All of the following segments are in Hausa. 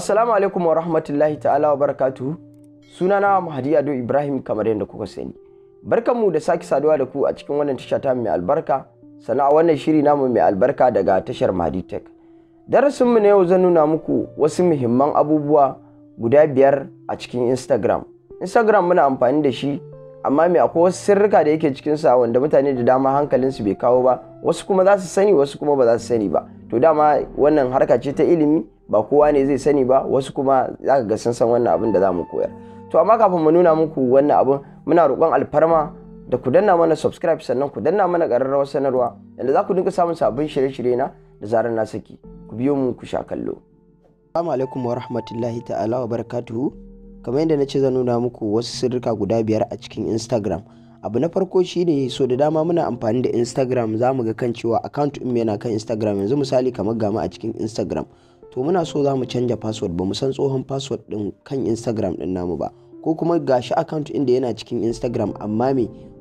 Assalamu alaikum wa rahmatullahi ta'ala wa barakatuhu. Sunana Mahdy Ibrahim kamar yadda kuka sani. Barkanmu da sake saduwa da ku a cikin wannan tasha ta mai albarka, sannan a wannan shiri namu mai albarka daga tashar Mahdy Tech. Darasinmu na yau zan nuna muku wasu muhimman abubuwa guda 5 a cikin Instagram. Instagram muna amfani da shi, amma me akwai wasu sirrika da yake cikin sa wanda mutane da dama hankalinsu bai kawo ba, wasu kuma za su sani wasu kuma ba za su sani ba. To dama wannan harka ce ta ilimi, ba kowa ne zai sani ba, wasu kuma za ka ga sun san wannan abin da za mu koyar. To amma kafin mu nuna muku wannan abin, muna roƙon alfarma da ku danna mana subscribe, sannan ku danna mana ƙararrawar sanarwa yadda za ku dinga samun sabbin shirye-shirye na da zarar na saki. Ku biyo mu ku sha kallo. Assalamu alaikum wa rahmatullahi ta'ala wa barakatuhu. Kamar yadda na ce zan nuna muku wasu sirrika guda 5 a cikin Instagram. Abu na farko shine, so da dama muna amfani da Instagram za mu ga kan cewa account ɗin yana kan Instagram. Yanzu misali kamar gama a cikin Instagram, to muna so za mu canja password, ba mu san tsohon password ɗin kan Instagram ɗin namu ba, ko kuma gashi account ɗin da yana cikin Instagram amma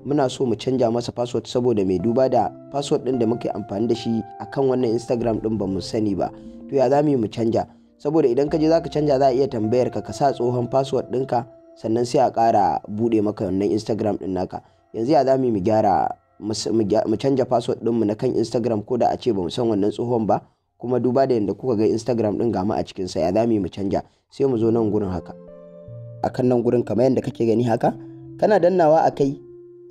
muna so mu canja masa password saboda mai duba da password ɗin da muke amfani da shi akan wannan Instagram ɗin ba mu sani ba. To ya za mu canja? Saboda idan ka je za ka canja, za a iya tambayar ka sa tsohon password ɗinka, sannan sai a ƙara buɗe maka wannan Instagram ɗin naka. Yanzu ya za mu gyara mu canja password ɗinmu na kan Instagram, ko da a ce ba mu san wannan tsohon ba, kuma duba da yadda kuka ga Instagram ɗin gama a cikinsa, ya za mu canja? Sai mu zo nan gurin haka, akan nan gurin kamar yadda kake gani haka, kana dannawa a kai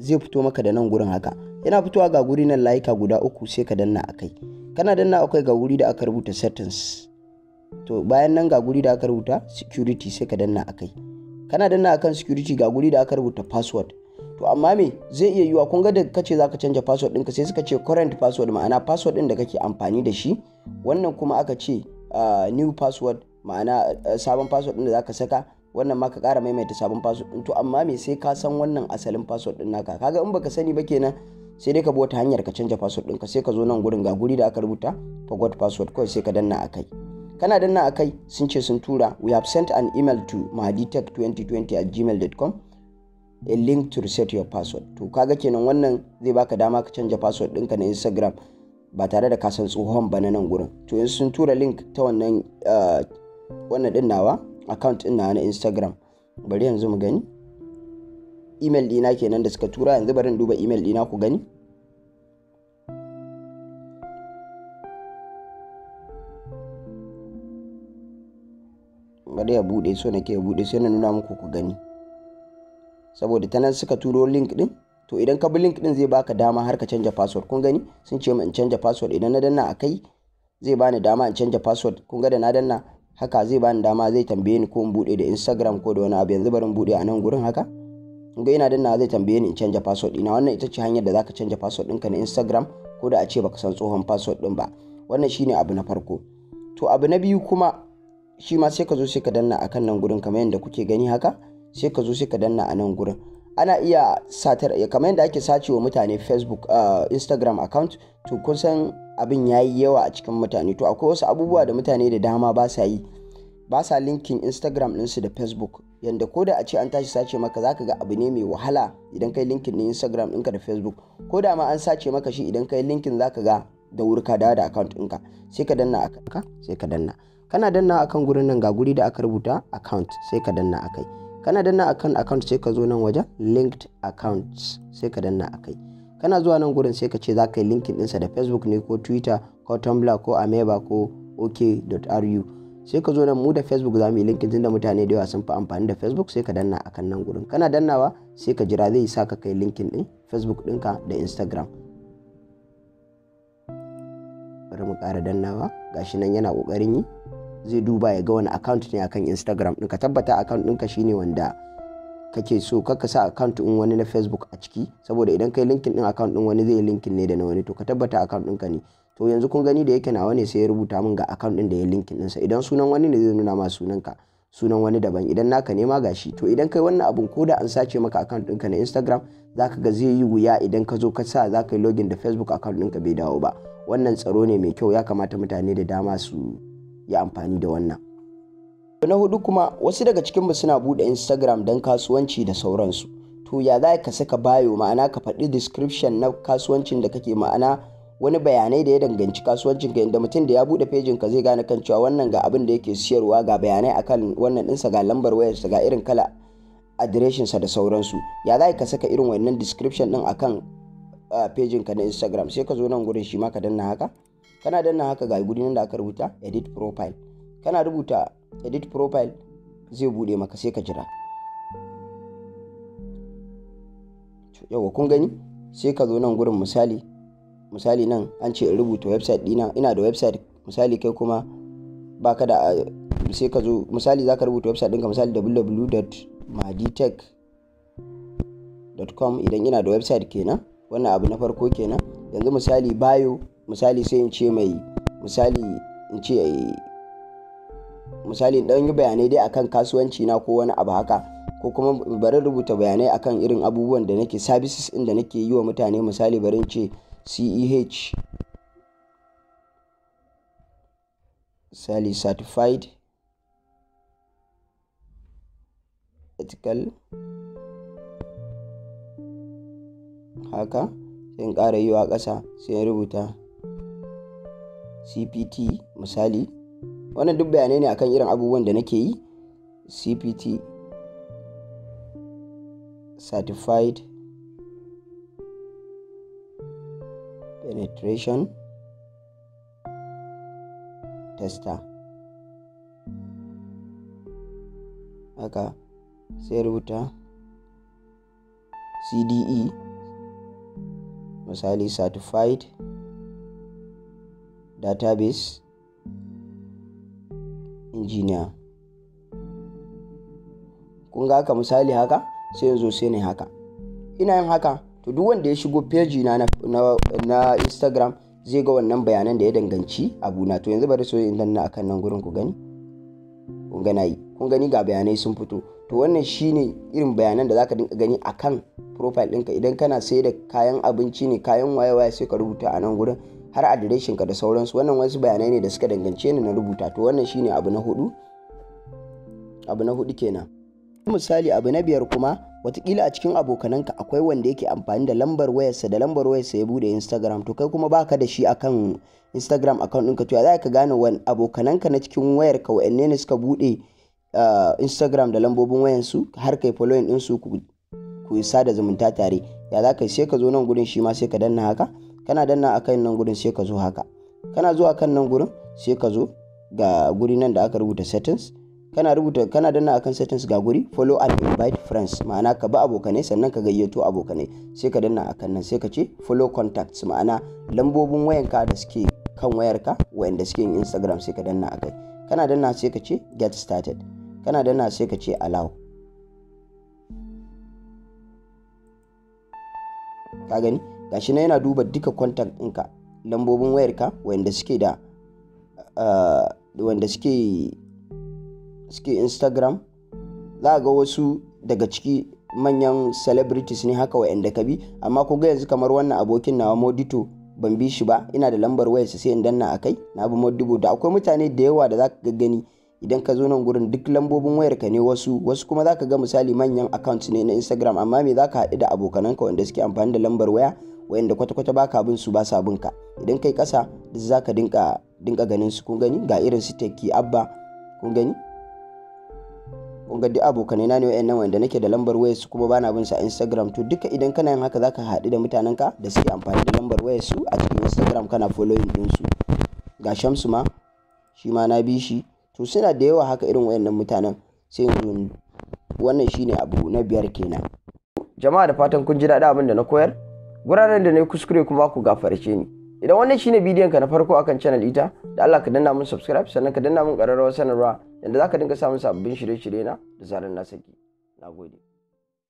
zai fito maka da nan gurin haka. Yana fitowa ga guri nan layuka guda 3, sai ka danna a kai. Kana danna akwai ga guri da aka rubuta settings, to bayan nan ga guri da aka rubuta security, sai ka danna a kai. Kana danna akan security ga guri da aka rubuta password. To amma zai iya yiwa, kun ga da kace zaka canja password ɗinka sai suka ce current password, ma'ana password ɗin da kake amfani da shi. Wannan kuma aka ce new password, ma'ana sabon password ɗin da zaka saka. Wannan ma ka ƙara maimaita sabon password ɗin. To amma sai ka san wannan asalin password ɗin naka. Kaga in baka sani ba kenan, sai dai ka bi wata hanyar ka canja password ɗinka. Sai ka zo nan gurin ga guri da aka rubuta forgot password, kawai sai ka danna akai. Kana danna akai sun ce sun tura, we have sent an email to mahdytech2020@gmail.com, a link to reset your password. To kaga kenan wannan zai baka dama ka canja password ɗinka na Instagram ba tare da ka san tsohon ba na nan gurin. To yanzu sun tura link ta wannan ɗin nawa, account ɗin nawa na Instagram. Bari yanzu mu gani email ɗina kenan da suka tura. Yanzu bari in duba email ɗina ku gani. Bari ya bude, so nake ya bude, sai na nuna muku ku gani, saboda ta nan suka turo link din. To idan ka bi link din zai baka dama har ka canja password. Kun gani sun ce in canja password, idan na danna akai zai bani dama in canja password. Kun ga da na danna haka zai bani dama, zai tambaye ni ko in bude da Instagram ko da wani abu. Yanzu bari in bude a nan gurin haka. Kun ga ina danna zai tambaye ni in canja password ina. Wannan ita ce hanyar da zaka canja password ɗinka na Instagram, ko da a ce baka san tsohon password din ba. Wannan shine abu na farko. To abu na biyu kuma shi ma sai ka zo sai ka danna akan nan gurin kamar yadda kuke gani haka. Sai ka zo sai ka danna a nan gurin. Ana iya satar, kamar yadda ake sace wa mutane Facebook, Instagram account. To kun san abin yayi yawa a cikin mutane. To akwai wasu abubuwa da mutane da dama ba sa yi, ba sa linkin Instagram ɗinsu da Facebook, yanda ko da a ce an tashi sace maka zaka ga abu ne mai wahala idan kai linkin ɗin Instagram ɗinka da Facebook. Ko da ma an sace maka shi, idan kai linkin zaka ga da wuri ka dawo da account ɗinka. Sai ka danna akan, sai ka danna. Kana danna akan gurin nan ga guri da aka rubuta account, sai ka danna akai. Kana danna akan account sai ka zo nan wajen linked accounts, sai ka danna akai. Kana zuwa nan gurin sai ka ce za ka yi linkin ɗinsa da Facebook ne, ko Twitter, ko Tumblr, ko Ameba, ko ok.ru. sai ka zo nan, mu da Facebook za mu yi linkin, tunda mutane da yawa sun fi amfani da Facebook. Sai ka danna akan nan gurin. Kana dannawa sai ka jira, zai sa ka kai linkin ɗin Facebook ɗinka da Instagram. Bari mu ƙara dannawa, gashi nan yana ƙoƙarin yi. Zai duba ya ga wani account ne akan Instagram ɗin. Ka tabbata account ɗinka shine wanda kake so, kaka sa account ɗin wani na Facebook a ciki, saboda idan kai linkin ɗin account ɗin wani zai linkin ne da na wani. To ka tabbata account ɗinka ne. To yanzu kun gani da yake nawa ne, sai ya rubuta min ga account ɗin da ya linkin ɗinsa. Idan sunan wani ne zai nuna ma sunanka, sunan wani daban. Idan naka ne ma gashi. To idan kai wannan abun, ko da an sace maka account ɗinka na Instagram, zaka ga zai yi wuya idan ka zo ka sa za ka yi login da Facebook account ɗinka bai dawo ba. Wannan tsaro ne mai kyau, ya kamata mutane da dama su yi amfani da wannan. Na hudu kuma, wasu daga cikinmu suna buɗe Instagram don kasuwanci da sauransu. To ya za ka saka bio, ma'ana ka faɗi description na kasuwancin da kake, ma'ana wani bayanai da ya danganci kasuwancin ka, inda mutum da ya bude pejin ka zai gane kan cewa wannan ga abin da yake siyarwa, ga bayanai akan wannan ɗinsa, ga lambar wayarsa, ga irin kala adireshinsa da sauransu. Ya za ka saka irin wannan description ɗin akan pejin ka na Instagram? Sai ka zo nan gurin shi ma ka danna haka. Kana danna haka ga guri nan da aka rubuta edit profile. Kana rubuta edit profile zai bude maka, sai ka jira. Yawa kun gani, sai ka zo nan gurin misali nan an ce in rubuta website dina, ina da website misali, kai kuma baka da, sai ka zo misali zaka rubuta website ɗinka misali www.mahdytech.com idan ina da website kenan. Wannan abu na farko kenan. Yanzu misali bio, misali sai in ce mai misali dan yi bayanai dai akan kasuwanci na ko wani abu haka, ko kuma bari rubuta bayanai akan irin abubuwan da nake, services din da nake yi wa mutane. Misali bari in ce CEH, misali certified ethical, haka sai in ƙara yi wa ƙasa sai in rubuta CPT misali. Wannan duk bayanai ne akan irin abubuwan da nake yi. CPT certified penetration tester, haka sai rubuta CDE misali certified database engineer. Kun ga haka misali, haka sai yanzu sai ne haka. Ina yin haka to duk wanda ya shigo page na Instagram zai ga wannan bayanan da ya danganci abuna. To yanzu bari so in danna akan nan gurin ku gani. Kun gani ga bayanai sun fito. To wannan shine irin bayanan da zaka dinga gani akan profile ɗinka. Idan kana sai da kayan abinci ne, kayan waye sai ka rubuta a nan gurin har adireshin ka da sauransu. Wannan wasu bayanai ne da suka dangance ni na rubuta. To wannan shine abu na hudu kenan. Misali abu na biyar kuma, watakila a cikin abokananka akwai wanda yake amfani da lambar wayarsa ya bude Instagram, to kai kuma baka da shi akan Instagram account ɗinka. To ya za ka gane wani abokananka na cikin wayarka wa'anne ne suka bude Instagram da lambobin wayansu har kai following ɗinsu ku yi sada zumunta tare? Ya za ka yi? Sai ka zo nan gurin shi ma sai ka danna haka. Kana danna akan nan gurin sai ka zo haka. Kana zuwa kan nan gurin sai ka zo ga guri nan da aka rubuta settings. Kana danna akan settings ga guri follow and invite friends, ma'ana ka ba abokanai sannan ka gayyato abokanai. Sai ka danna akan nan sai ka ce follow contacts, ma'ana lambobin wayanka da suke kan wayarka wayanda suke yin Instagram sai ka danna akai. Kana danna sai ka ce get started. Kana danna sai ka ce allow. Ka gani gashi na yana duba duka contact ɗinka, lambobin wayarka wayanda suke da wanda suke Instagram. Za ga wasu daga ciki manyan celebrities ne haka wayanda ka bi, amma ko ga yanzu kamar wannan abokin nawa Modito ban bi shi ba, ina da lambar wayarsa sai in danna akai na bi Modito. Da akwai mutane da yawa da za ka gani idan ka zo nan gurin duk lambobin wayarka ne, wasu kuma za ka ga misali manyan account ne na Instagram, amma me za ka haɗu da abokananka wanda suke amfani da lambar waya wayanda kwata-kwata baka bin su, ba sa bin ka. Idan kai ƙasa duk za ka dinka ganin su. Kun gani ga irin su Teki Abba, kun ga duk abokanai na ne wayannan wanda nake da lambar wayar su kuma bana bin su a Instagram. To duka idan kana yin haka zaka haɗu da mutanenka da suke amfani da lambar wayar su a cikin Instagram, kana following din su. Ga Shamsu ma shi ma na bi shi. To suna da yawa haka irin wayannan mutanen. Sai wannan shine abu na biyar kenan. Jama'a da fatan kun ji daɗin abin da na koyar. Guraren da na yi kuskure kuma ku gafarce ni. Idan wannan shine bidiyon ka na farko akan channel ita, da Allah ka danna mun subscribe sannan ka danna mun ƙararrawar sanarwa yanda zaka dinga samun sabbin shirye-shirye na da zarar na saki. Nagode.